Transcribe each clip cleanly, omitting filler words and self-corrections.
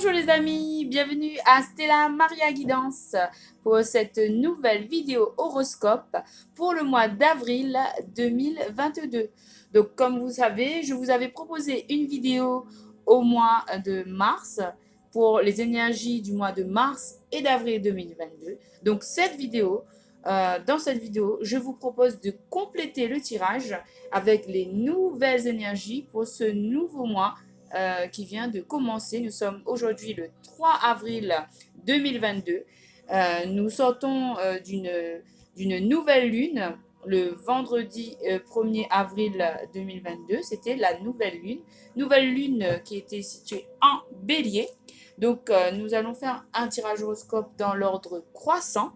Bonjour les amis, bienvenue à Stella Maria Guidance pour cette nouvelle vidéo horoscope pour le mois d'avril 2022. Donc comme vous savez, je vous avais proposé une vidéo au mois de mars pour les énergies du mois de mars et d'avril 2022. Donc dans cette vidéo, je vous propose de compléter le tirage avec les nouvelles énergies pour ce nouveau mois qui vient de commencer. Nous sommes aujourd'hui le 3 avril 2022. Nous sortons d'une nouvelle lune le vendredi 1er avril 2022. C'était la nouvelle lune. Nouvelle lune qui était située en bélier. Donc, nous allons faire un tirage horoscope dans l'ordre croissant.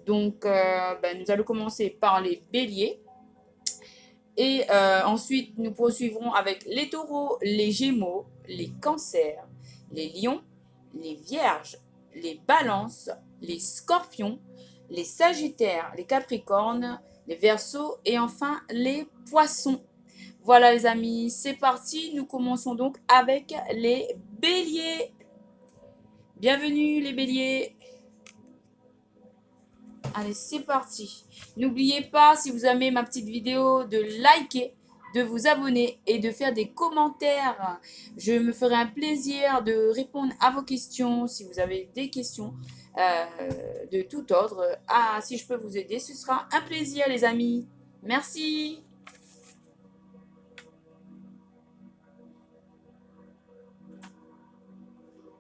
Donc, nous allons commencer par les béliers. Et ensuite, nous poursuivrons avec les taureaux, les gémeaux, les cancers, les lions, les vierges, les balances, les scorpions, les sagittaires, les capricornes, les verseaux et enfin les poissons. Voilà les amis, c'est parti. Nous commençons donc avec les béliers. Bienvenue les béliers. Allez, c'est parti. N'oubliez pas, si vous aimez ma petite vidéo, de liker, de vous abonner et de faire des commentaires. Je me ferai un plaisir de répondre à vos questions. Si vous avez des questions de tout ordre, si je peux vous aider, ce sera un plaisir les amis. Merci.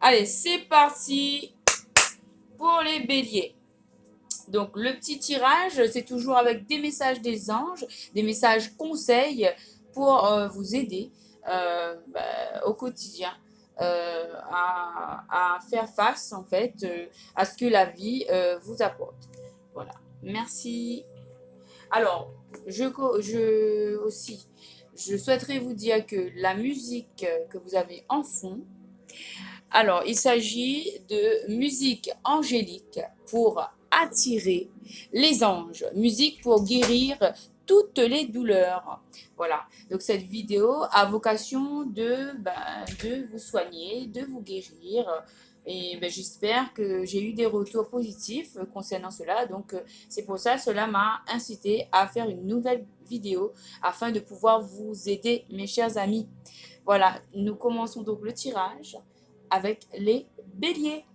Allez, c'est parti pour les béliers. Donc, le petit tirage, c'est toujours avec des messages des anges, des messages conseils pour vous aider au quotidien à faire face, en fait, à ce que la vie vous apporte. Voilà. Merci. Alors, je souhaiterais vous dire que la musique que vous avez en fond, alors, il s'agit de musique angélique pour attirer les anges, musique pour guérir toutes les douleurs. Voilà, donc cette vidéo a vocation de vous soigner, de vous guérir. Et j'espère que j'ai eu des retours positifs concernant cela. Donc, c'est pour ça, cela m'a incité à faire une nouvelle vidéo afin de pouvoir vous aider, mes chers amis. Voilà, nous commençons donc le tirage avec les béliers.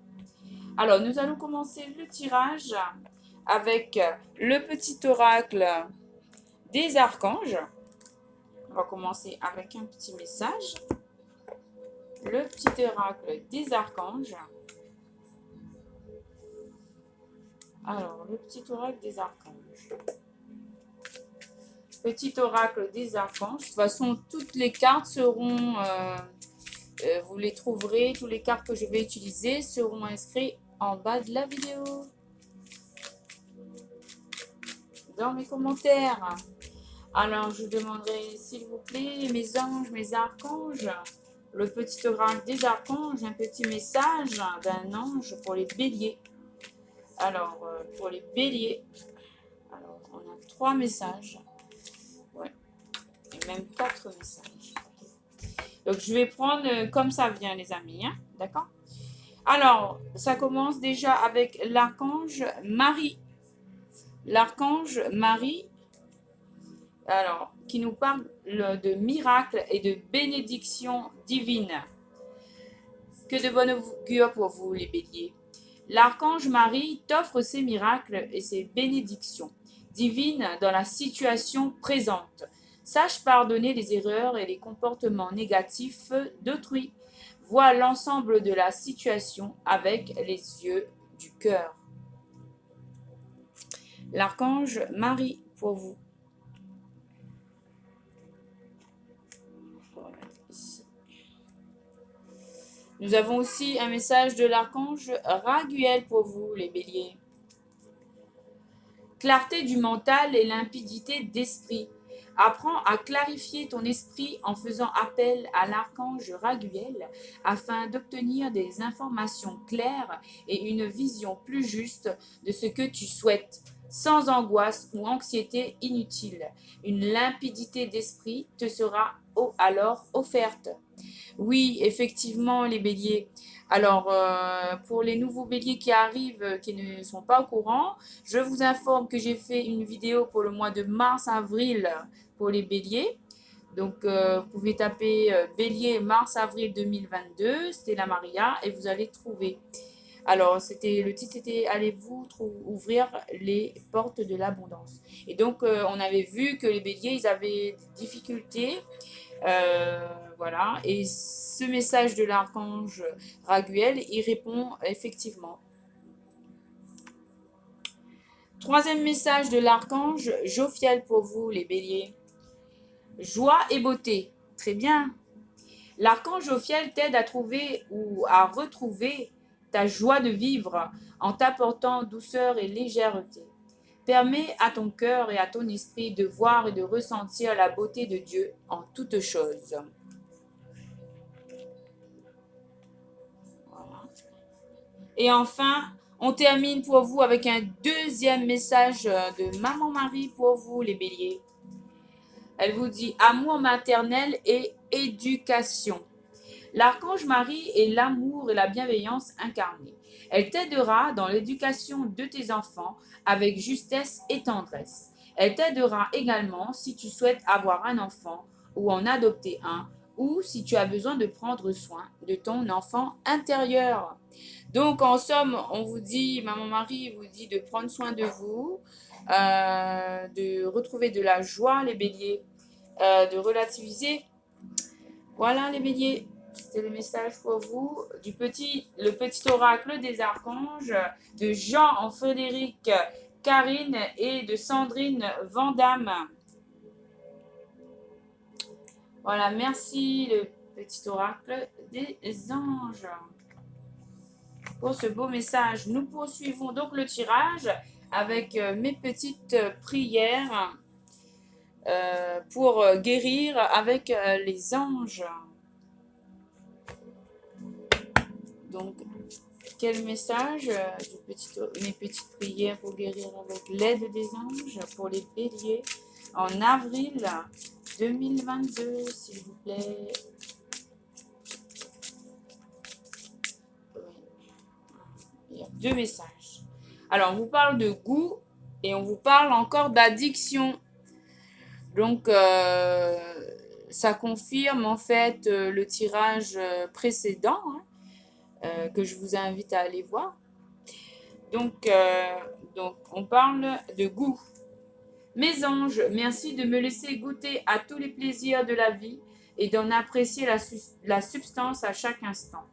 Alors, nous allons commencer le tirage avec le petit oracle des archanges. On va commencer avec un petit message. Le petit oracle des archanges. Alors, le petit oracle des archanges. Petit oracle des archanges. De toute façon, toutes les cartes seront... vous les trouverez, toutes les cartes que je vais utiliser seront inscrites en bas de la vidéo. Dans mes commentaires. Alors, je demanderai, s'il vous plaît, mes anges, mes archanges, le petit oracle des archanges, un petit message d'un ange pour les béliers. Alors, pour les béliers, alors, on a 3 messages. Ouais, et même 4 messages. Donc, je vais prendre comme ça vient, les amis. Hein, d'accord? Alors, ça commence déjà avec l'archange Marie. L'archange Marie, alors, qui nous parle de miracles et de bénédictions divines. Que de bonne augure pour vous, les béliers. L'archange Marie t'offre ses miracles et ses bénédictions divines dans la situation présente. Sache pardonner les erreurs et les comportements négatifs d'autrui. Vois l'ensemble de la situation avec les yeux du cœur. L'archange Marie pour vous. Nous avons aussi un message de l'archange Raguel pour vous, les béliers. Clarté du mental et limpidité d'esprit. Apprends à clarifier ton esprit en faisant appel à l'archange Raguel afin d'obtenir des informations claires et une vision plus juste de ce que tu souhaites, sans angoisse ou anxiété inutile. Une limpidité d'esprit te sera alors offerte. Oui, effectivement, les béliers. Alors, pour les nouveaux béliers qui arrivent, qui ne sont pas au courant, je vous informe que j'ai fait une vidéo pour le mois de mars-avril pour les béliers. Donc, vous pouvez taper bélier mars-avril 2022, Stella Maria, et vous allez trouver. Alors, le titre c'était allez-vous ouvrir les portes de l'abondance. Et donc, on avait vu que les béliers, ils avaient des difficultés. Voilà. Et ce message de l'archange Raguel, il répond effectivement. Troisième message de l'archange Jophiel pour vous, les béliers. Joie et beauté. Très bien. L'archange Jophiel t'aide à trouver ou à retrouver ta joie de vivre en t'apportant douceur et légèreté. Permets à ton cœur et à ton esprit de voir et de ressentir la beauté de Dieu en toutes choses. Voilà. Et enfin, on termine pour vous avec un deuxième message de Maman Marie pour vous, les béliers. Elle vous dit amour maternel et éducation. L'archange Marie est l'amour et la bienveillance incarnés. Elle t'aidera dans l'éducation de tes enfants avec justesse et tendresse. Elle t'aidera également si tu souhaites avoir un enfant ou en adopter un, ou si tu as besoin de prendre soin de ton enfant intérieur. Donc, en somme, on vous dit, Maman Marie vous dit de prendre soin de vous, de retrouver de la joie, les béliers, de relativiser. Voilà, les béliers. C'était le message pour vous le petit oracle des archanges de Jean Frédéric Karine et de Sandrine Vandamme. Voilà, merci le petit oracle des anges pour ce beau message. Nous poursuivons donc le tirage avec mes petites prières pour guérir avec les anges. Donc, quel message mes petites prières pour guérir avec l'aide des anges pour les béliers en avril 2022, s'il vous plaît. Il y a deux messages. Alors, on vous parle de goût et on vous parle encore d'addiction. Donc, ça confirme en fait le tirage précédent que je vous invite à aller voir. Donc, on parle de goût. Mes anges, merci de me laisser goûter à tous les plaisirs de la vie et d'en apprécier la substance à chaque instant.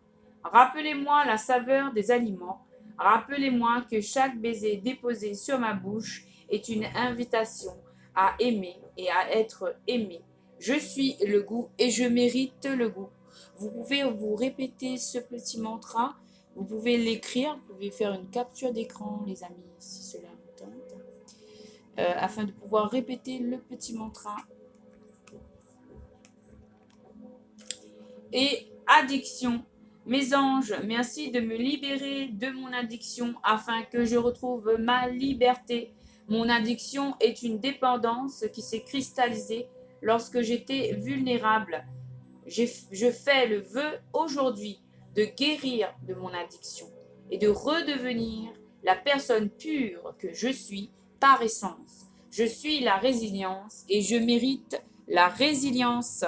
Rappelez-moi la saveur des aliments. Rappelez-moi que chaque baiser déposé sur ma bouche est une invitation à aimer et à être aimé. Je suis le goût et je mérite le goût. Vous pouvez vous répéter ce petit mantra. Vous pouvez l'écrire. Vous pouvez faire une capture d'écran, les amis, si cela vous tente. Afin de pouvoir répéter le petit mantra. Et addiction. Mes anges, merci de me libérer de mon addiction afin que je retrouve ma liberté. Mon addiction est une dépendance qui s'est cristallisée lorsque j'étais vulnérable. Je fais le vœu aujourd'hui de guérir de mon addiction et de redevenir la personne pure que je suis par essence. Je suis la résilience et je mérite la résilience.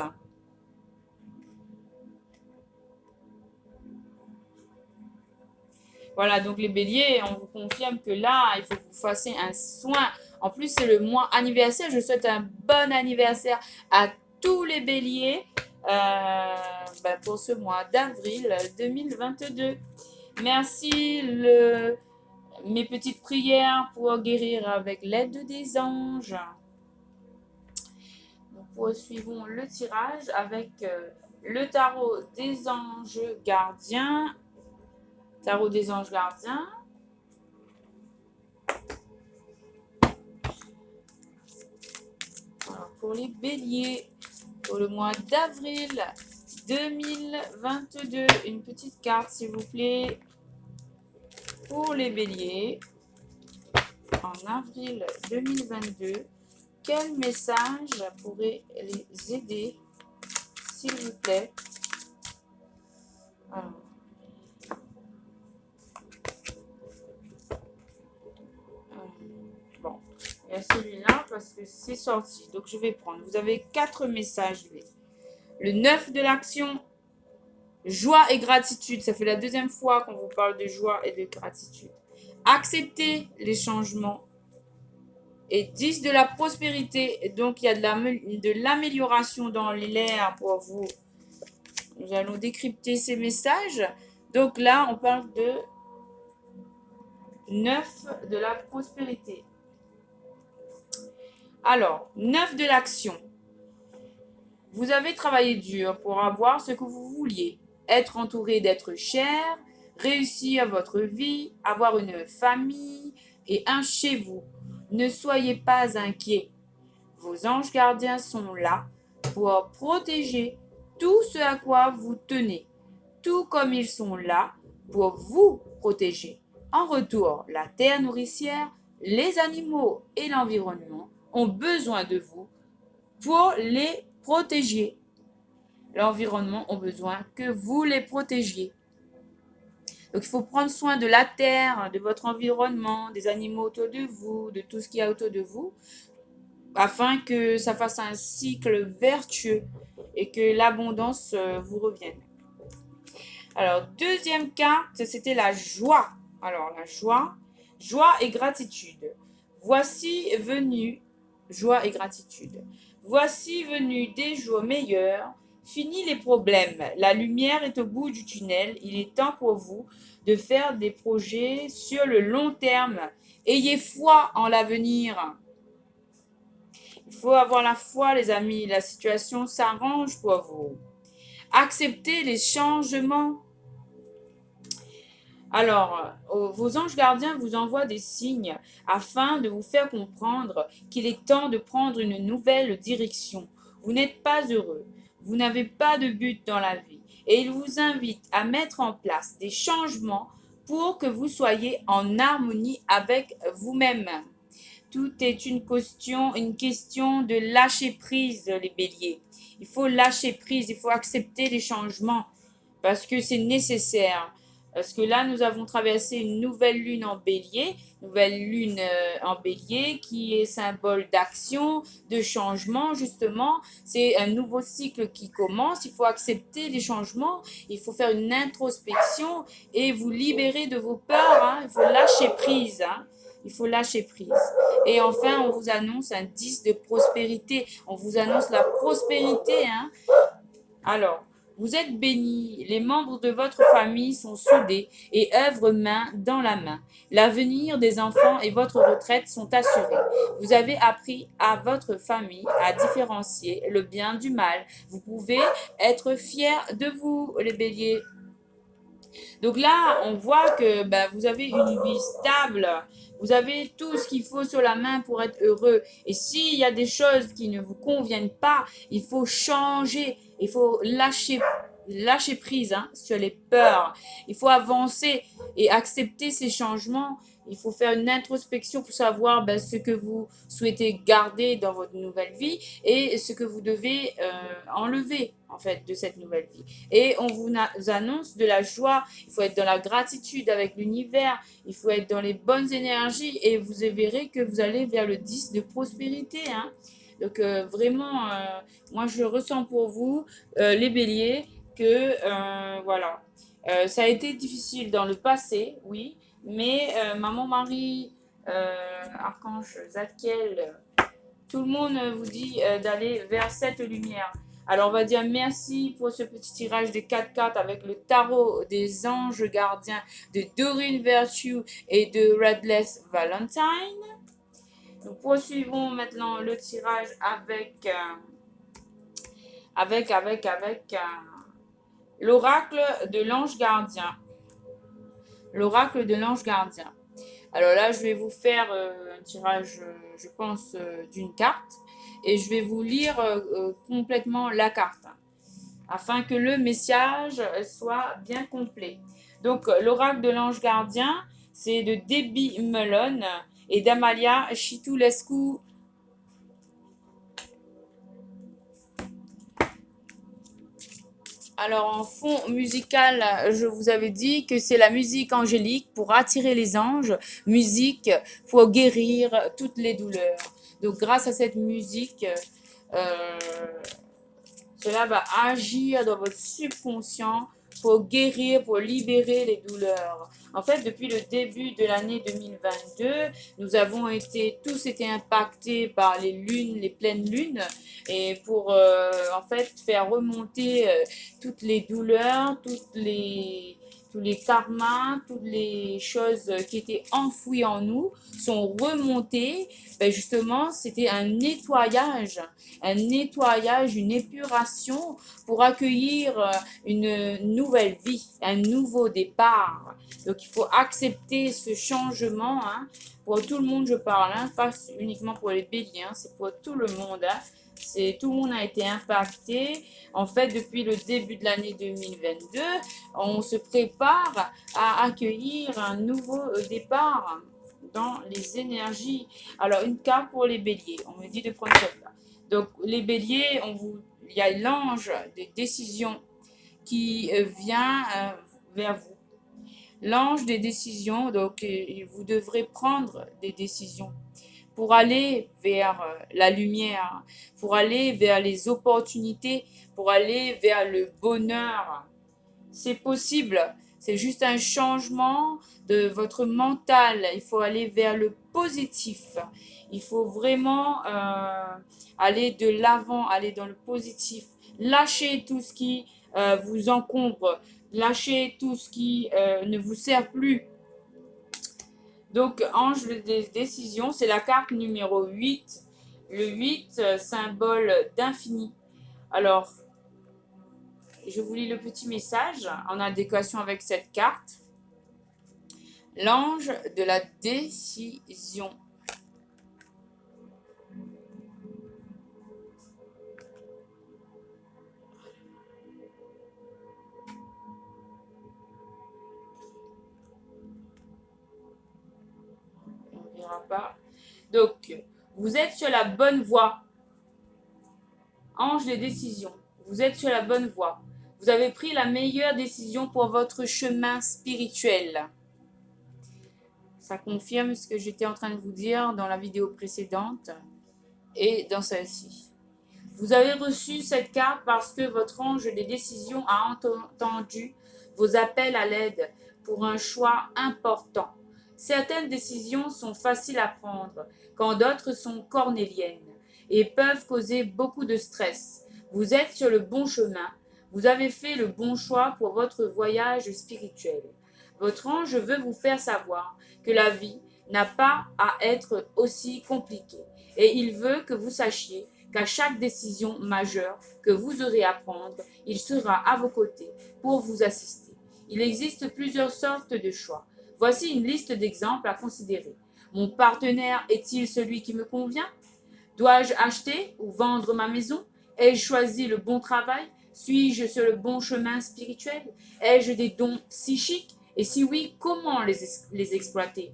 Voilà, donc les béliers, on vous confirme que là, il faut que vous fassiez un soin. En plus, c'est le mois anniversaire. Je souhaite un bon anniversaire à tous les béliers pour ce mois d'avril 2022. Merci mes petites prières pour guérir avec l'aide des anges. Nous poursuivons le tirage avec le tarot des anges gardiens. Tarot des anges gardiens. Alors, pour les béliers, pour le mois d'avril 2022, une petite carte s'il vous plaît. Pour les béliers, en avril 2022, quel message pourrait les aider s'il vous plaît. Alors. Bon, il y a celui-là parce que c'est sorti. Donc, je vais prendre. Vous avez 4 messages. Le 9 de l'action, joie et gratitude. Ça fait la deuxième fois qu'on vous parle de joie et de gratitude. Accepter les changements. Et 10 de la prospérité. Donc, il y a de l'amélioration dans l'air pour vous. Nous allons décrypter ces messages. Donc là, on parle de 9 de la prospérité. Alors, 9 de l'action. Vous avez travaillé dur pour avoir ce que vous vouliez. Être entouré d'êtres chers, réussir votre vie, avoir une famille et un chez vous. Ne soyez pas inquiets. Vos anges gardiens sont là pour protéger tout ce à quoi vous tenez, tout comme ils sont là pour vous protéger. En retour, la terre nourricière, les animaux et l'environnement ont besoin de vous pour les protéger. L'environnement ont besoin que vous les protégiez. Donc, il faut prendre soin de la terre, de votre environnement, des animaux autour de vous, de tout ce qu'il y a autour de vous, afin que ça fasse un cycle vertueux et que l'abondance vous revienne. Alors, deuxième carte, c'était la joie. Alors, la joie et gratitude. Voici venu, joie et gratitude. Voici venu des jours meilleurs. Fini les problèmes. La lumière est au bout du tunnel. Il est temps pour vous de faire des projets sur le long terme. Ayez foi en l'avenir. Il faut avoir la foi, les amis. La situation s'arrange pour vous. Acceptez les changements. Alors, vos anges gardiens vous envoient des signes afin de vous faire comprendre qu'il est temps de prendre une nouvelle direction. Vous n'êtes pas heureux. Vous n'avez pas de but dans la vie. Et ils vous invitent à mettre en place des changements pour que vous soyez en harmonie avec vous-même. Tout est une question de lâcher prise, les béliers. Il faut lâcher prise, il faut accepter les changements parce que c'est nécessaire. Parce que là, nous avons traversé une nouvelle lune en bélier qui est symbole d'action, de changement, justement. C'est un nouveau cycle qui commence. Il faut accepter les changements. Il faut faire une introspection et vous libérer de vos peurs. Hein. Il faut lâcher prise. Hein. Il faut lâcher prise. Et enfin, on vous annonce un 10 de prospérité. On vous annonce la prospérité. Hein. Alors, vous êtes bénis, les membres de votre famille sont soudés et œuvrent main dans la main. L'avenir des enfants et votre retraite sont assurés. Vous avez appris à votre famille à différencier le bien du mal. Vous pouvez être fiers de vous, les béliers. Donc là, on voit que vous avez une vie stable. Vous avez tout ce qu'il faut sur la main pour être heureux. Et s'il y a des choses qui ne vous conviennent pas, il faut changer. Il faut lâcher prise sur les peurs. Il faut avancer et accepter ces changements. Il faut faire une introspection pour savoir ce que vous souhaitez garder dans votre nouvelle vie et ce que vous devez enlever en fait de cette nouvelle vie. Et on vous annonce de la joie. Il faut être dans la gratitude avec l'univers. Il faut être dans les bonnes énergies et vous verrez que vous allez vers le 10 de prospérité. Hein. Donc vraiment, moi je ressens pour vous, les béliers, que voilà. Ça a été difficile dans le passé, oui, mais Maman Marie, Archange Zadkiel, tout le monde vous dit d'aller vers cette lumière. Alors on va dire merci pour ce petit tirage de 4 cartes avec le tarot des anges gardiens de Doreen Virtue et de Redless Valentine. Nous poursuivons maintenant le tirage avec l'oracle de l'ange gardien. L'oracle de l'ange gardien. Alors là, je vais vous faire un tirage, je pense, d'une carte. Et je vais vous lire complètement la carte. Afin que le message soit bien complet. Donc, l'oracle de l'ange gardien, c'est de Debbie Mellon et d'Amalia Chitoulescu. Alors, en fond musical, je vous avais dit que c'est la musique angélique pour attirer les anges, musique pour guérir toutes les douleurs. Donc, grâce à cette musique, euh, cela va agir dans votre subconscient pour guérir, pour libérer les douleurs. En fait, depuis le début de l'année 2022, nous avons tous été impactés par les lunes, les pleines lunes, et pour en fait faire remonter toutes les douleurs, tous les karmas, toutes les choses qui étaient enfouies en nous sont remontées. Ben justement, c'était un nettoyage, une épuration pour accueillir une nouvelle vie, un nouveau départ. Donc il faut accepter ce changement, hein. Pour tout le monde je parle, hein, pas uniquement pour les béliers, hein, c'est pour tout le monde. Hein. Tout le monde a été impacté. En fait, depuis le début de l'année 2022, on se prépare à accueillir un nouveau départ dans les énergies. Alors, une carte pour les béliers. On me dit de prendre celle-là. Donc, les béliers, il y a l'ange des décisions qui vient vers vous. L'ange des décisions, donc vous devrez prendre des décisions pour aller vers la lumière, pour aller vers les opportunités, pour aller vers le bonheur. C'est possible. C'est juste un changement de votre mental. Il faut aller vers le positif. Il faut vraiment aller de l'avant, aller dans le positif. Lâchez tout ce qui vous encombre. Lâchez tout ce qui ne vous sert plus. Donc, ange des décisions, c'est la carte numéro 8. Le 8, symbole d'infini. Alors, je vous lis le petit message en adéquation avec cette carte. L'ange de la décision. On ne verra pas. Donc, vous êtes sur la bonne voie. Ange des décisions. Vous êtes sur la bonne voie. Vous avez pris la meilleure décision pour votre chemin spirituel. Ça confirme ce que j'étais en train de vous dire dans la vidéo précédente et dans celle-ci. Vous avez reçu cette carte parce que votre ange des décisions a entendu vos appels à l'aide pour un choix important. Certaines décisions sont faciles à prendre, quand d'autres sont cornéliennes et peuvent causer beaucoup de stress. Vous êtes sur le bon chemin. Vous avez fait le bon choix pour votre voyage spirituel. Votre ange veut vous faire savoir que la vie n'a pas à être aussi compliquée et il veut que vous sachiez qu'à chaque décision majeure que vous aurez à prendre, il sera à vos côtés pour vous assister. Il existe plusieurs sortes de choix. Voici une liste d'exemples à considérer. Mon partenaire est-il celui qui me convient? Dois-je acheter ou vendre ma maison? Ai-je choisi le bon travail? Suis-je sur le bon chemin spirituel? Ai-je des dons psychiques? Et si oui, comment les exploiter?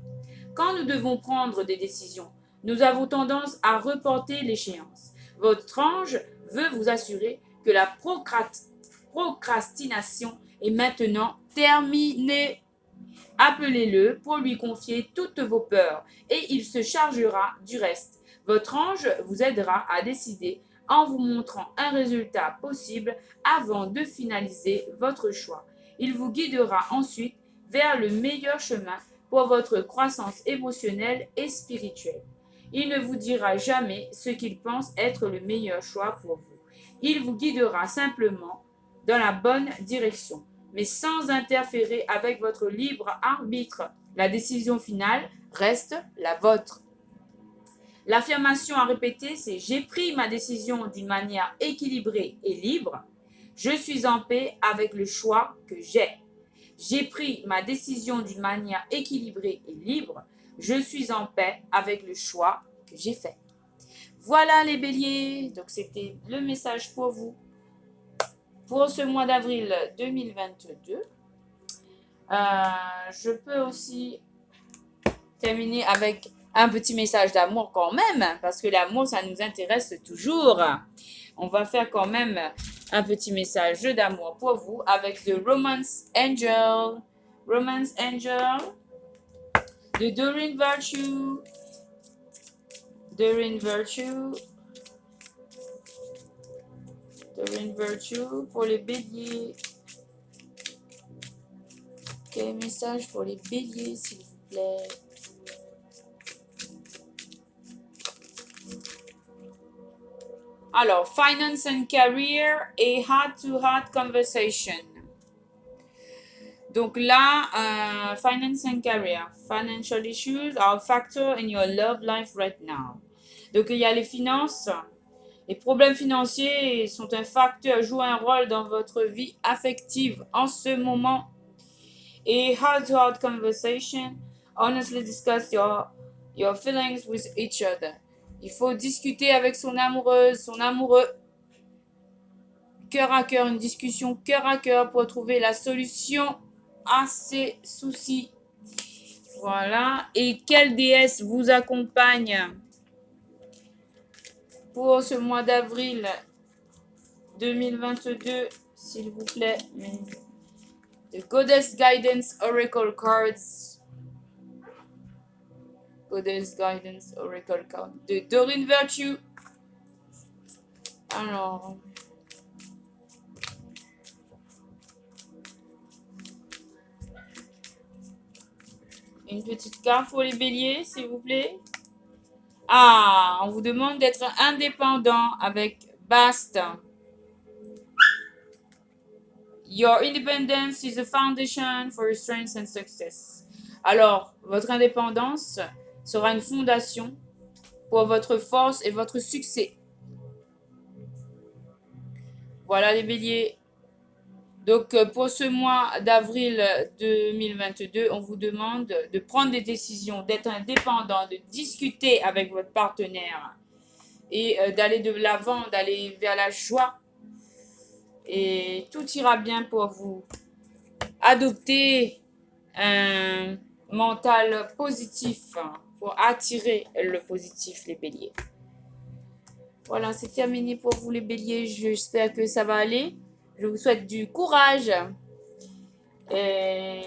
Quand nous devons prendre des décisions, nous avons tendance à reporter l'échéance. Votre ange veut vous assurer que la procrastination est maintenant terminée. Appelez-le pour lui confier toutes vos peurs et il se chargera du reste. Votre ange vous aidera à décider en vous montrant un résultat possible avant de finaliser votre choix. Il vous guidera ensuite vers le meilleur chemin pour votre croissance émotionnelle et spirituelle. Il ne vous dira jamais ce qu'il pense être le meilleur choix pour vous. Il vous guidera simplement dans la bonne direction, mais sans interférer avec votre libre arbitre. La décision finale reste la vôtre. L'affirmation à répéter, c'est « J'ai pris ma décision d'une manière équilibrée et libre. Je suis en paix avec le choix que j'ai. J'ai pris ma décision d'une manière équilibrée et libre. Je suis en paix avec le choix que j'ai fait. » Voilà les béliers, donc c'était le message pour vous pour ce mois d'avril 2022. Je peux aussi terminer avec un petit message d'amour quand même, parce que l'amour, ça nous intéresse toujours. On va faire quand même un petit message d'amour pour vous avec The Romance Angel. Romance Angel de Doreen Virtue. Doreen Virtue. Doreen Virtue pour les béliers. Quel message pour les béliers, s'il vous plaît? Alors, finance and career et heart-to-heart conversation. Donc là, finance and career. Financial issues are a factor in your love life right now. Donc il y a les finances. Les problèmes financiers sont un facteur, jouent un rôle dans votre vie affective en ce moment. Et heart-to-heart conversation, honestly discuss your feelings with each other. Il faut discuter avec son amoureuse, son amoureux, cœur à cœur, une discussion cœur à cœur pour trouver la solution à ces soucis. Voilà. Et quelle déesse vous accompagne pour ce mois d'avril 2022, s'il vous plaît? The Goddess Guidance Oracle Cards. Goddess Guidance Oracle Card de Doreen Virtue. Alors, une petite carte pour les béliers, s'il vous plaît. Ah, on vous demande d'être indépendant avec Basta. Your independence is a foundation for your strength and success. Alors, votre indépendance sera une fondation pour votre force et votre succès. Voilà les béliers. Donc, pour ce mois d'avril 2022, on vous demande de prendre des décisions, d'être indépendant, de discuter avec votre partenaire et d'aller de l'avant, d'aller vers la joie. Et tout ira bien pour vous. Adoptez un mental positif pour attirer le positif, les béliers. Voilà, c'est terminé pour vous, les béliers. J'espère que ça va aller. Je vous souhaite du courage. Et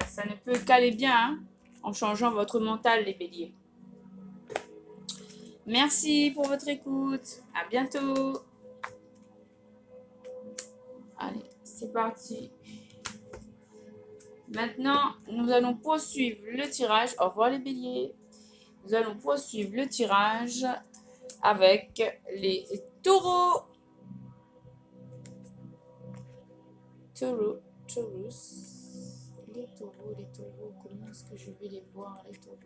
ça ne peut qu'aller bien en changeant votre mental, les béliers. Merci pour votre écoute. À bientôt. Allez, c'est parti. Maintenant, nous allons poursuivre le tirage. Au revoir les béliers. Nous allons poursuivre le tirage avec les taureaux. Taurus. Les taureaux. Comment est-ce que je vais les voir, les taureaux?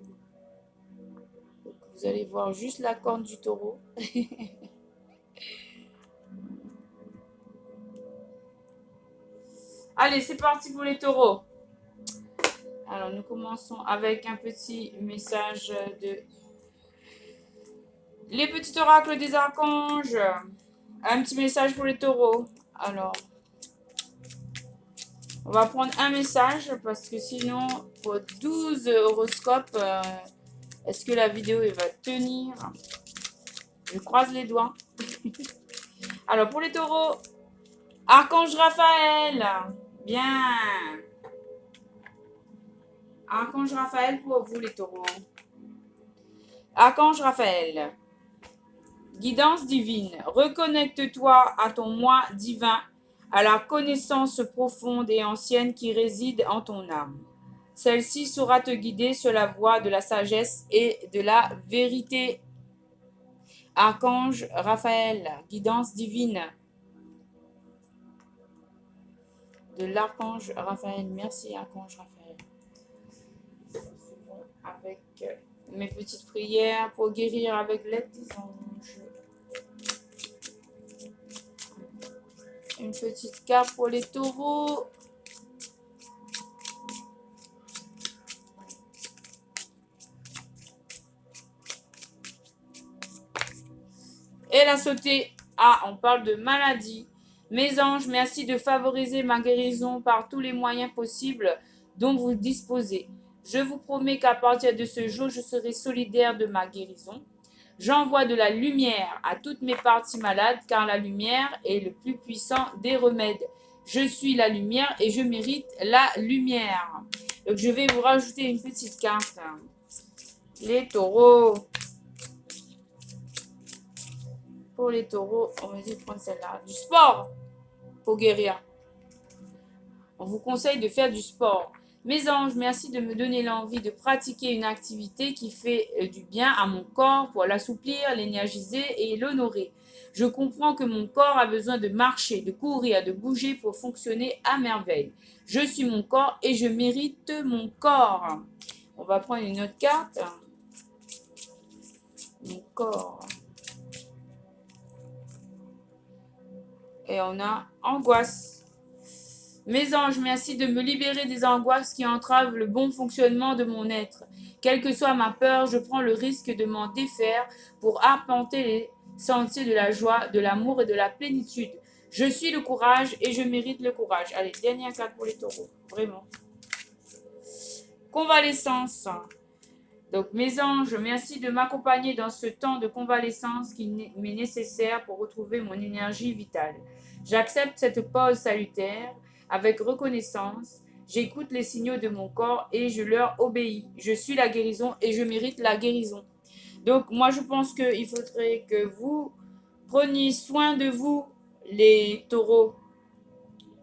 Donc, vous allez voir juste la corne du taureau. Allez, c'est parti pour les taureaux. Alors, nous commençons avec un petit message de les petits oracles des archanges. Un petit message pour les taureaux. Alors, on va prendre un message parce que sinon, pour 12 horoscopes, est-ce que la vidéo va tenir? Je croise les doigts. Alors, pour les taureaux, Archange Raphaël. Bien. Archange Raphaël pour vous, les taureaux. Archange Raphaël. Guidance divine. Reconnecte-toi à ton moi divin, à la connaissance profonde et ancienne qui réside en ton âme. Celle-ci saura te guider sur la voie de la sagesse et de la vérité. Archange Raphaël, guidance divine de l'archange Raphaël. Merci, Archange Raphaël. Avec mes petites prières pour guérir avec l'aide des anges. Une petite carte pour les taureaux. Elle a sauté. Ah, on parle de maladie. Mes anges, merci de favoriser ma guérison par tous les moyens possibles dont vous disposez. Je vous promets qu'à partir de ce jour, je serai solidaire de ma guérison. J'envoie de la lumière à toutes mes parties malades, car la lumière est le plus puissant des remèdes. Je suis la lumière et je mérite la lumière. Donc, je vais vous rajouter une petite carte. Les taureaux. Pour les taureaux, on va dire de prendre celle-là. Du sport pour guérir. On vous conseille de faire du sport. Mes anges, merci de me donner l'envie de pratiquer une activité qui fait du bien à mon corps pour l'assouplir, l'énergiser et l'honorer. Je comprends que mon corps a besoin de marcher, de courir, de bouger pour fonctionner à merveille. Je suis mon corps et je mérite mon corps. On va prendre une autre carte. Mon corps. Et on a angoisse. Mes anges, merci de me libérer des angoisses qui entravent le bon fonctionnement de mon être. Quelle que soit ma peur, je prends le risque de m'en défaire pour arpenter les sentiers de la joie, de l'amour et de la plénitude. Je suis le courage et je mérite le courage. Allez, dernière carte pour les taureaux. Vraiment. Convalescence. Donc, mes anges, merci de m'accompagner dans ce temps de convalescence qui m'est nécessaire pour retrouver mon énergie vitale. J'accepte cette pause salutaire avec reconnaissance. J'écoute les signaux de mon corps et je leur obéis. Je suis la guérison et je mérite la guérison. Donc, moi, je pense qu'il faudrait que vous preniez soin de vous, les taureaux.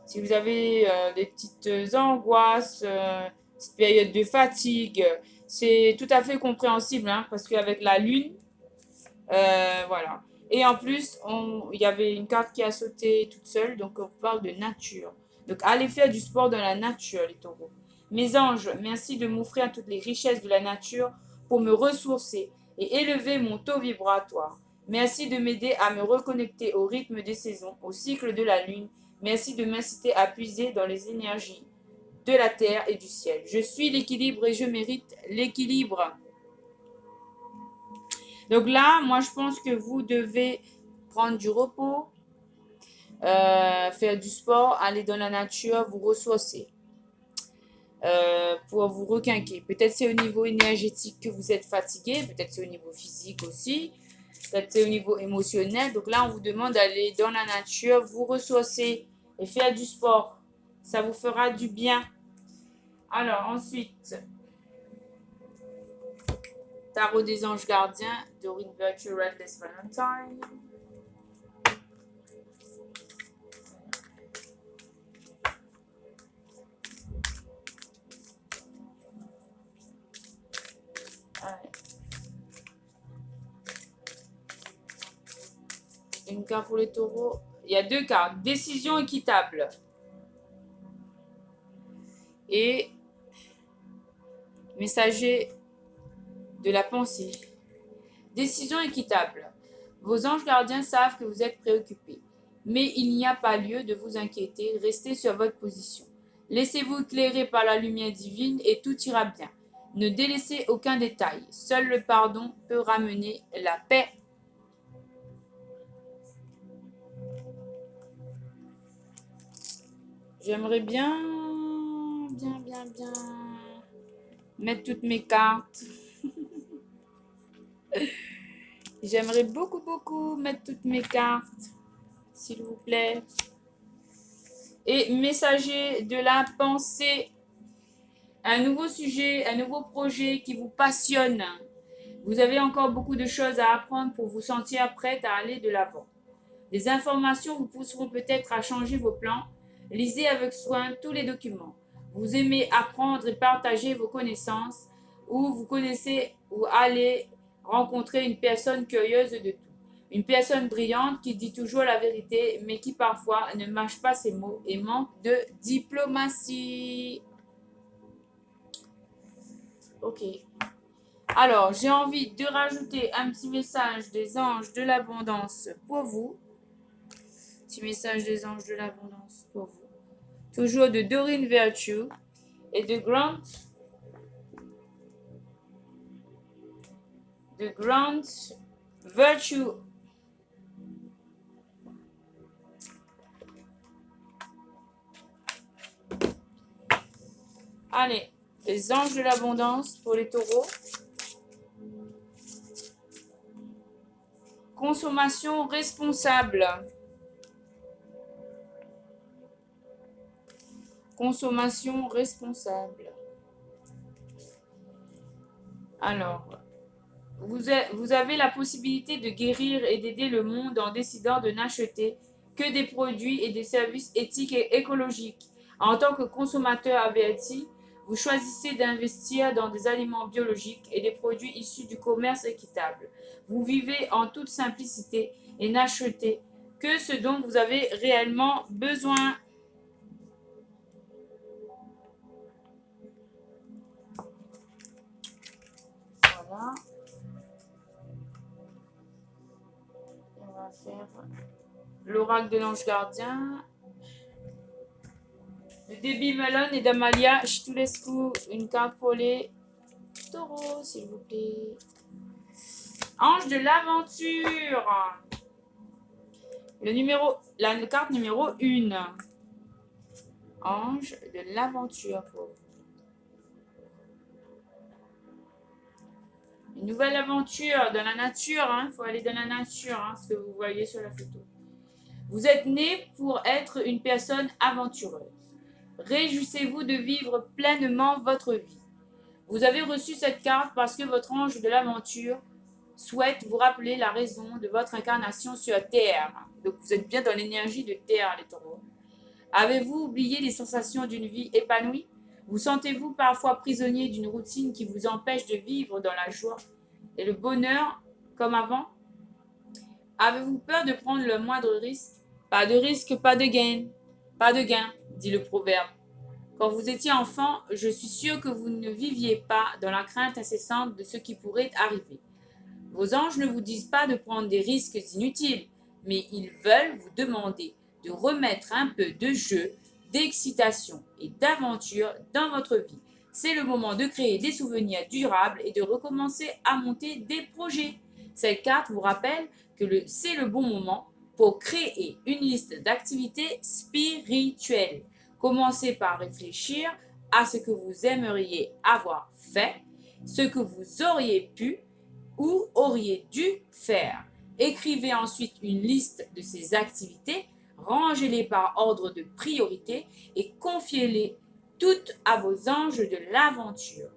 Si vous avez des petites angoisses, cette période de fatigue, c'est tout à fait compréhensible, hein, parce qu'avec la lune, voilà. Et en plus, il y avait une carte qui a sauté toute seule, donc on parle de nature. Donc allez faire du sport dans la nature, les taureaux. Mes anges, merci de m'offrir toutes les richesses de la nature pour me ressourcer et élever mon taux vibratoire. Merci de m'aider à me reconnecter au rythme des saisons, au cycle de la lune. Merci de m'inciter à puiser dans les énergies de la terre et du ciel. Je suis l'équilibre et je mérite l'équilibre. Donc là, moi, je pense que vous devez prendre du repos, faire du sport, aller dans la nature, vous ressourcer pour vous requinquer. Peut-être c'est au niveau énergétique que vous êtes fatigué, peut-être c'est au niveau physique aussi, peut-être c'est au niveau émotionnel. Donc là, on vous demande d'aller dans la nature, vous ressourcer et faire du sport. Ça vous fera du bien. Alors ensuite, Tarot des anges gardiens, Doreen Virtue Redless Valentine. Une carte pour les taureaux. Il y a deux cartes. Décision équitable. Et messager de la pensée. Décision équitable. Vos anges gardiens savent que vous êtes préoccupé. Mais il n'y a pas lieu de vous inquiéter. Restez sur votre position. Laissez-vous éclairer par la lumière divine et tout ira bien. Ne délaissez aucun détail. Seul le pardon peut ramener la paix. J'aimerais bien mettre toutes mes cartes. J'aimerais beaucoup mettre toutes mes cartes, s'il vous plaît. Et messager de la pensée, un nouveau sujet, un nouveau projet qui vous passionne. Vous avez encore beaucoup de choses à apprendre pour vous sentir prête à aller de l'avant. Des informations vous pousseront peut-être à changer vos plans. Lisez avec soin tous les documents. Vous aimez apprendre et partager vos connaissances, ou vous connaissez ou allez rencontrer une personne curieuse de tout. Une personne brillante qui dit toujours la vérité, mais qui parfois ne mâche pas ses mots et manque de diplomatie. Ok. Alors, j'ai envie de rajouter un petit message des anges de l'abondance pour vous. Petit message des anges de l'abondance pour vous. Toujours de Doreen Virtue et de Grant Virtue. Allez, les anges de l'abondance pour les taureaux. Consommation responsable. Consommation responsable. Alors, vous avez la possibilité de guérir et d'aider le monde en décidant de n'acheter que des produits et des services éthiques et écologiques. En tant que consommateur averti, vous choisissez d'investir dans des aliments biologiques et des produits issus du commerce équitable. Vous vivez en toute simplicité et n'achetez que ce dont vous avez réellement besoin. Voilà. On va faire l'oracle de l'ange gardien. De Debbie Mellon et d'Amalia Stulescu. Une carte pour les taureaux, s'il vous plaît. Ange de l'aventure. La carte numéro 1. Ange de l'aventure pour vous. Une nouvelle aventure dans la nature. Il faut aller dans la nature, ce que vous voyez sur la photo. Vous êtes né pour être une personne aventureuse. Réjouissez-vous de vivre pleinement votre vie. Vous avez reçu cette carte parce que votre ange de l'aventure souhaite vous rappeler la raison de votre incarnation sur Terre. Donc vous êtes bien dans l'énergie de Terre, les taureaux. Avez-vous oublié les sensations d'une vie épanouie? Vous sentez-vous parfois prisonnier d'une routine qui vous empêche de vivre dans la joie et le bonheur comme avant? Avez-vous peur de prendre le moindre risque? Pas de risque, pas de gain. Pas de gain, dit le proverbe. Quand vous étiez enfant, je suis sûre que vous ne viviez pas dans la crainte incessante de ce qui pourrait arriver. Vos anges ne vous disent pas de prendre des risques inutiles, mais ils veulent vous demander de remettre un peu de jeu, d'excitation et d'aventure dans votre vie. C'est le moment de créer des souvenirs durables et de recommencer à monter des projets. Cette carte vous rappelle que c'est le bon moment pour créer une liste d'activités spirituelles. Commencez par réfléchir à ce que vous aimeriez avoir fait, ce que vous auriez pu ou auriez dû faire. Écrivez ensuite une liste de ces activités, rangez-les par ordre de priorité et confiez-les toutes à vos anges de l'aventure.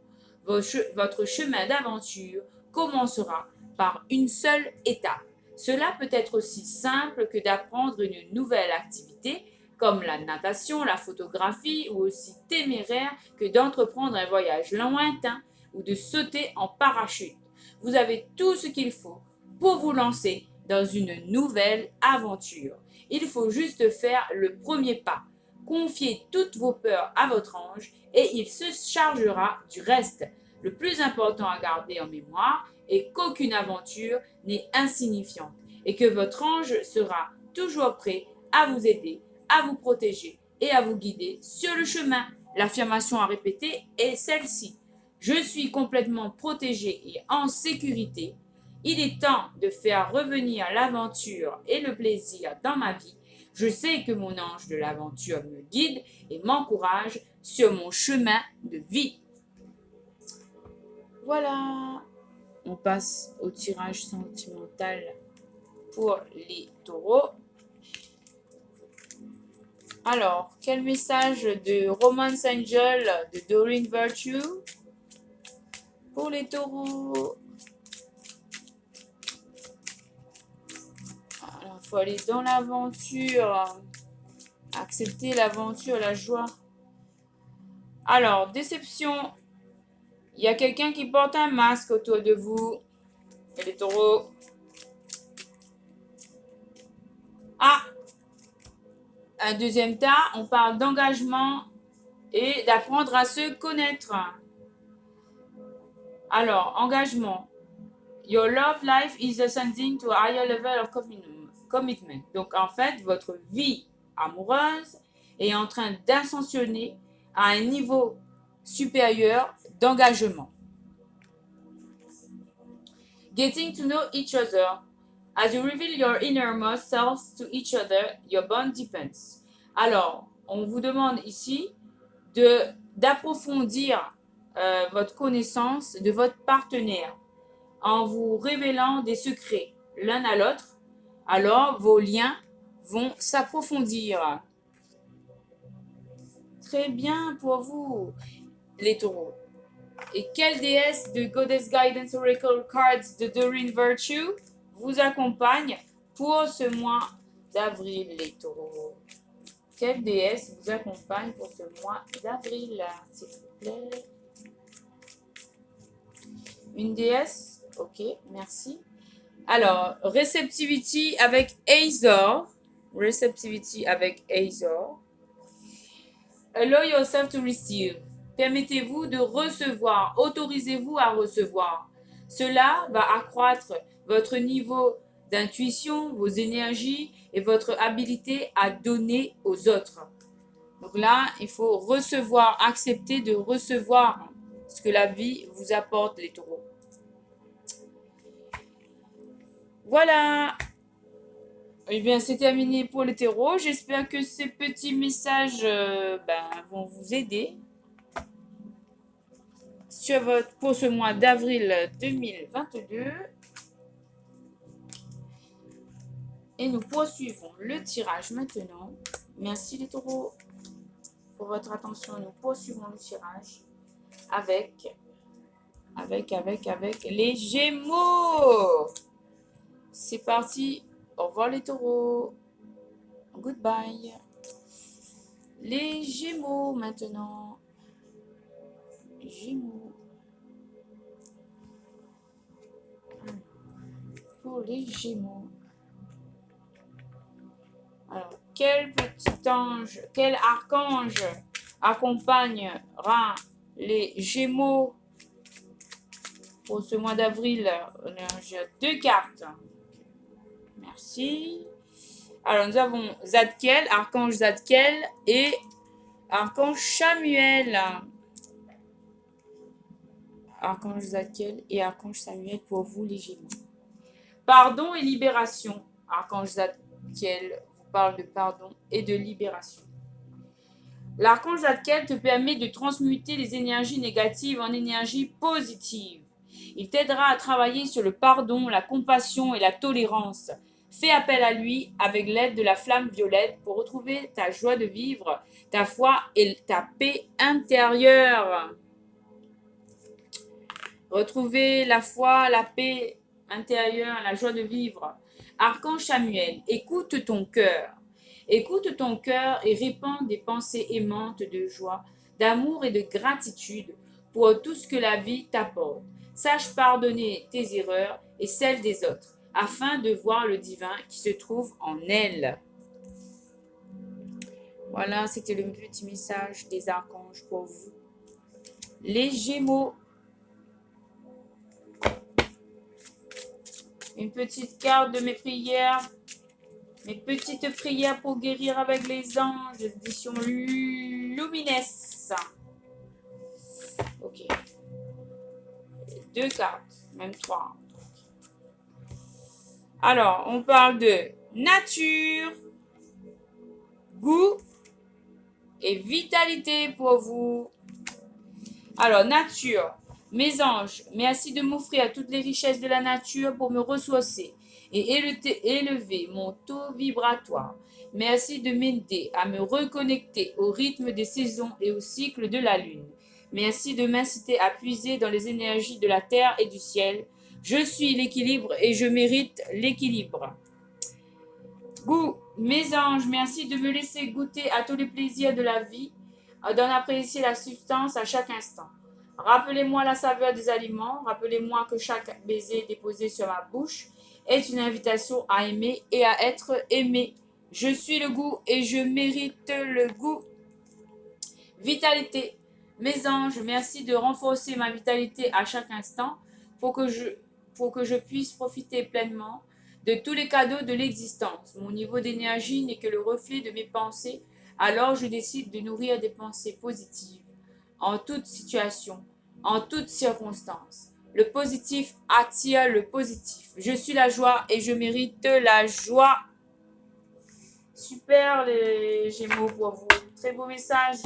Votre chemin d'aventure commencera par une seule étape. Cela peut être aussi simple que d'apprendre une nouvelle activité, comme la natation, la photographie, ou aussi téméraire que d'entreprendre un voyage lointain ou de sauter en parachute. Vous avez tout ce qu'il faut pour vous lancer dans une nouvelle aventure. Il faut juste faire le premier pas. Confiez toutes vos peurs à votre ange et il se chargera du reste. Le plus important à garder en mémoire est qu'aucune aventure n'est insignifiante et que votre ange sera toujours prêt à vous aider, à vous protéger et à vous guider sur le chemin. L'affirmation à répéter est celle-ci. Je suis complètement protégé et en sécurité. Il est temps de faire revenir l'aventure et le plaisir dans ma vie. Je sais que mon ange de l'aventure me guide et m'encourage sur mon chemin de vie. Voilà. On passe au tirage sentimental pour les taureaux. Alors, quel message de Romance Angel de Doreen Virtue pour les taureaux? Alors, il faut aller dans l'aventure. Accepter l'aventure, la joie. Alors, déception. Il y a quelqu'un qui porte un masque autour de vous. Et les taureaux. Ah! Un deuxième tas, on parle d'engagement et d'apprendre à se connaître. Alors, engagement. Your love life is ascending to a higher level of commitment. Donc, en fait, votre vie amoureuse est en train d'ascensionner à un niveau supérieur d'engagement. Getting to know each other. As you reveal your innermost selves to each other, your bond deepens. Alors, on vous demande ici d'approfondir votre connaissance de votre partenaire en vous révélant des secrets. l'un à l'autre, alors vos liens vont s'approfondir. Très bien pour vous, les taureaux. Et quelle déesse de Goddess Guidance Oracle Cards de Doreen Virtue vous accompagne pour ce mois d'avril, les taureaux? Quelle déesse vous accompagne pour ce mois d'avril, s'il vous plaît? Une déesse? Ok, merci. Alors, Receptivity avec Azor. Receptivity avec Azor. Allow yourself to receive. Permettez-vous de recevoir. Autorisez-vous à recevoir. Cela va accroître votre niveau d'intuition, vos énergies et votre habilité à donner aux autres. Donc là, il faut recevoir, accepter de recevoir ce que la vie vous apporte, les taureaux. Voilà. Eh bien, c'est terminé pour les taureaux. J'espère que ces petits messages vont vous aider pour ce mois d'avril 2022. Et nous poursuivons le tirage maintenant. Merci les taureaux pour votre attention. Nous poursuivons le tirage avec les Gémeaux. C'est parti. Au revoir les taureaux. Goodbye. Les Gémeaux maintenant. Gémeaux. Pour les Gémeaux. Alors, quel petit ange, quel archange accompagnera les Gémeaux pour ce mois d'avril? J'ai 2 cartes. Merci. Alors, nous avons Zadkiel, archange Zadkiel et archange Samuel. Archange Zadkiel et archange Samuel pour vous, les Gémeaux. Pardon et libération. Archange Zadkiel vous parle de pardon et de libération. L'archange Zadkiel te permet de transmuter les énergies négatives en énergies positives. Il t'aidera à travailler sur le pardon, la compassion et la tolérance. Fais appel à lui avec l'aide de la flamme violette pour retrouver ta joie de vivre, ta foi et ta paix intérieure. Retrouvez la foi, la paix intérieure, la joie de vivre. Archange Samuel, écoute ton cœur. Écoute ton cœur et répands des pensées aimantes de joie, d'amour et de gratitude pour tout ce que la vie t'apporte. Sache pardonner tes erreurs et celles des autres, afin de voir le divin qui se trouve en elles. Voilà, c'était le petit message des archanges pour vous. Les Gémeaux. Une petite carte de mes prières. Mes petites prières pour guérir avec les anges, édition Lumines. Ok. 2 cartes, même 3. Alors, on parle de nature, goût et vitalité pour vous. Alors, nature. Mes anges, merci de m'offrir toutes les richesses de la nature pour me ressourcer et élever mon taux vibratoire. Merci de m'aider à me reconnecter au rythme des saisons et au cycle de la lune. Merci de m'inciter à puiser dans les énergies de la terre et du ciel. Je suis l'équilibre et je mérite l'équilibre. Goût, mes anges, merci de me laisser goûter à tous les plaisirs de la vie, d'en apprécier la substance à chaque instant. Rappelez-moi la saveur des aliments, rappelez-moi que chaque baiser déposé sur ma bouche est une invitation à aimer et à être aimé. Je suis le goût et je mérite le goût. Vitalité. Mes anges, merci de renforcer ma vitalité à chaque instant pour que je puisse profiter pleinement de tous les cadeaux de l'existence. Mon niveau d'énergie n'est que le reflet de mes pensées, alors je décide de nourrir des pensées positives en toute situation, en toutes circonstances. Le positif attire le positif. Je suis la joie et je mérite la joie. Super les Gémeaux pour vous. Très beau message.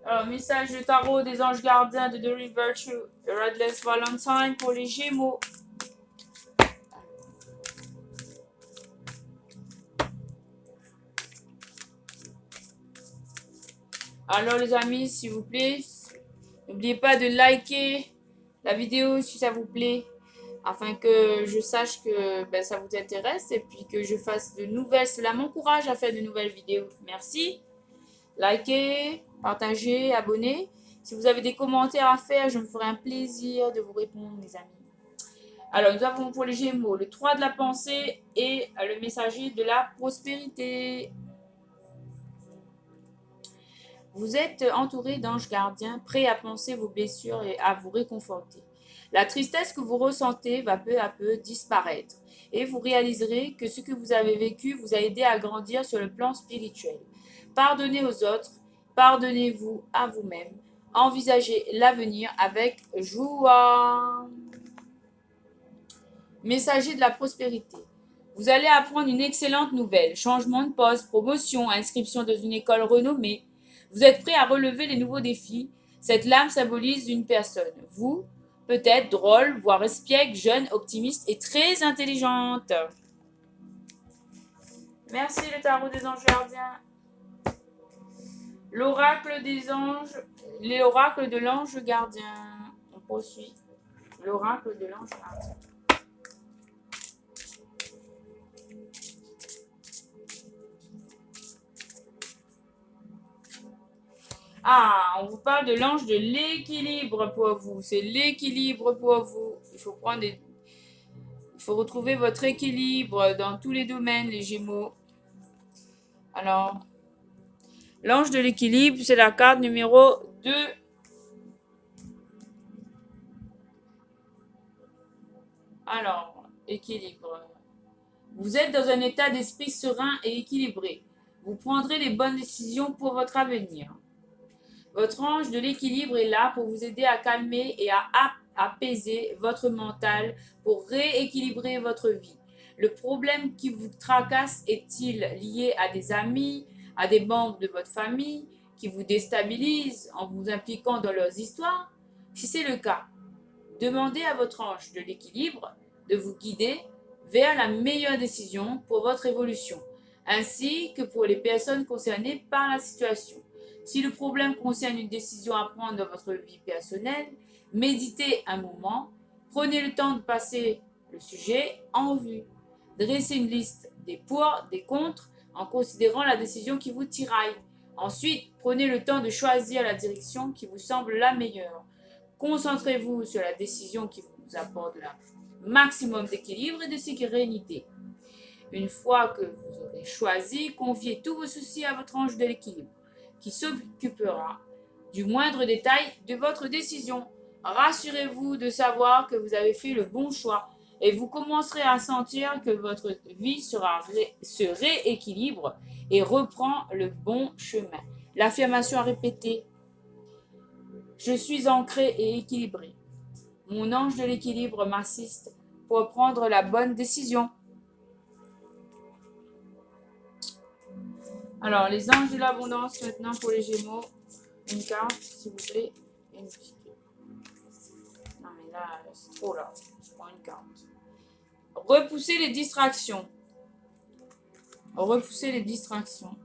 Alors, message de tarot des anges gardiens de Doreen Virtue, Redless Valentine pour les Gémeaux. Alors les amis, s'il vous plaît, n'oubliez pas de liker la vidéo si ça vous plaît, afin que je sache que ça vous intéresse et puis que je fasse de nouvelles. Cela m'encourage à faire de nouvelles vidéos. Merci. Likez, partagez, abonnez. Si vous avez des commentaires à faire, je me ferai un plaisir de vous répondre, les amis. Alors, nous avons pour les Gémeaux le 3 de la pensée et le messager de la prospérité. Vous êtes entouré d'anges gardiens, prêts à penser vos blessures et à vous réconforter. La tristesse que vous ressentez va peu à peu disparaître et vous réaliserez que ce que vous avez vécu vous a aidé à grandir sur le plan spirituel. Pardonnez aux autres, pardonnez-vous à vous-même, envisagez l'avenir avec joie. Messager de la prospérité. Vous allez apprendre une excellente nouvelle. Changement de poste, promotion, inscription dans une école renommée. Vous êtes prêt à relever les nouveaux défis. Cette lame symbolise une personne. Vous, peut-être drôle, voire espiègle, jeune, optimiste et très intelligente. Merci le tarot des anges gardiens. L'oracle des anges, l'oracle de l'ange gardien. On poursuit. L'oracle de l'ange gardien. Ah, on vous parle de l'ange de l'équilibre pour vous. C'est l'équilibre pour vous. Il faut retrouver votre équilibre dans tous les domaines, les Gémeaux. Alors, l'ange de l'équilibre, c'est la carte numéro 2. Alors, équilibre. Vous êtes dans un état d'esprit serein et équilibré. Vous prendrez les bonnes décisions pour votre avenir. Votre ange de l'équilibre est là pour vous aider à calmer et à apaiser votre mental pour rééquilibrer votre vie. Le problème qui vous tracasse est-il lié à des amis, à des membres de votre famille qui vous déstabilisent en vous impliquant dans leurs histoires? Si c'est le cas, demandez à votre ange de l'équilibre de vous guider vers la meilleure décision pour votre évolution, ainsi que pour les personnes concernées par la situation. Si le problème concerne une décision à prendre dans votre vie personnelle, méditez un moment, prenez le temps de passer le sujet en vue. Dressez une liste des pour, des contre, en considérant la décision qui vous tiraille. Ensuite, prenez le temps de choisir la direction qui vous semble la meilleure. Concentrez-vous sur la décision qui vous apporte le maximum d'équilibre et de sérénité. Une fois que vous aurez choisi, confiez tous vos soucis à votre ange de l'équilibre, qui s'occupera du moindre détail de votre décision. Rassurez-vous de savoir que vous avez fait le bon choix et vous commencerez à sentir que votre vie se rééquilibre et reprend le bon chemin. L'affirmation à répéter: je suis ancré et équilibré. Mon ange de l'équilibre m'assiste pour prendre la bonne décision. Alors, les anges de l'abondance maintenant pour les Gémeaux. Une carte, s'il vous plaît. Une petite. Non, mais là, c'est trop là. Je prends une carte. Repoussez les distractions. Repoussez les distractions.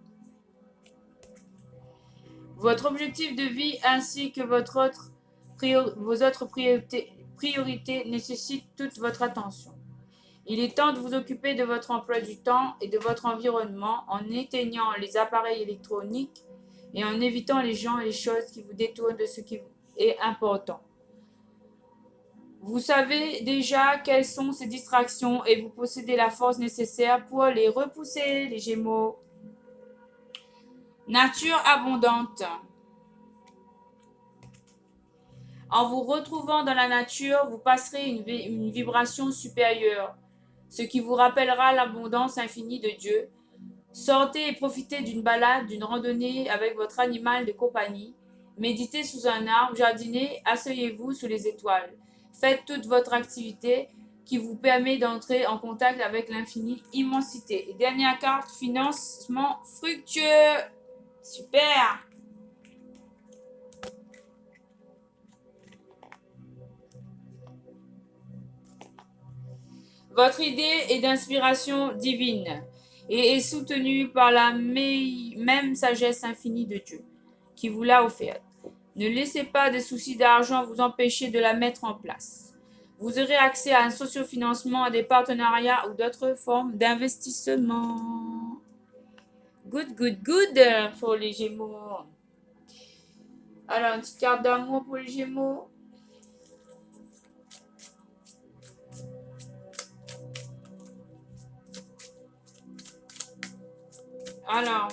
Votre objectif de vie ainsi que vos autres priorités nécessitent toute votre attention. Il est temps de vous occuper de votre emploi du temps et de votre environnement en éteignant les appareils électroniques et en évitant les gens et les choses qui vous détournent de ce qui est important. Vous savez déjà quelles sont ces distractions et vous possédez la force nécessaire pour les repousser, les Gémeaux. Nature abondante. En vous retrouvant dans la nature, vous passerez une vibration supérieure, ce qui vous rappellera l'abondance infinie de Dieu. Sortez et profitez d'une balade, d'une randonnée avec votre animal de compagnie. Méditez sous un arbre, jardinez, asseyez-vous sous les étoiles. Faites toute votre activité qui vous permet d'entrer en contact avec l'infinie immensité. Et dernière carte, financement fructueux. Super! Votre idée est d'inspiration divine et est soutenue par la même sagesse infinie de Dieu, qui vous l'a offerte. Ne laissez pas des soucis d'argent vous empêcher de la mettre en place. Vous aurez accès à un sociofinancement, à des partenariats ou d'autres formes d'investissement. Good, good, good pour les Gémeaux. Alors, une petite carte d'amour pour les Gémeaux. Alors,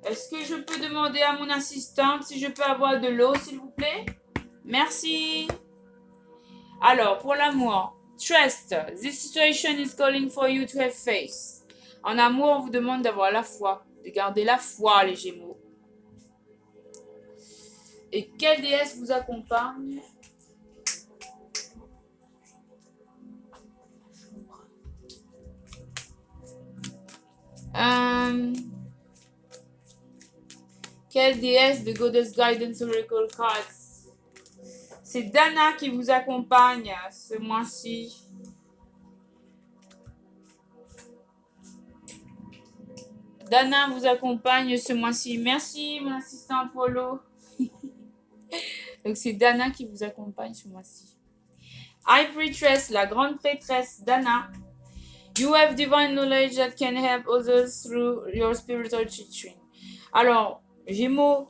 est-ce que je peux demander à mon assistante si je peux avoir de l'eau, s'il vous plaît? Merci. Alors, pour l'amour, trust. This situation is calling for you to have faith. En amour, on vous demande d'avoir la foi, de garder la foi, les Gémeaux. Et quelle déesse vous accompagne? Quelle déesse de Goddess Guidance Oracle Cards? C'est Dana qui vous accompagne ce mois-ci. Dana vous accompagne ce mois-ci. Merci, mon assistant Polo. Donc, c'est Dana qui vous accompagne ce mois-ci. High Priestess, la grande prêtresse Dana. You have divine knowledge that can help others through your spiritual teaching. Alors, Gémeaux,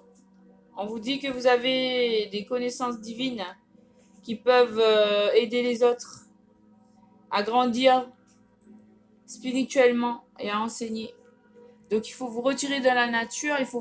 on vous dit que vous avez des connaissances divines qui peuvent aider les autres à grandir spirituellement et à enseigner. Donc, il faut vous retirer de la nature, il faut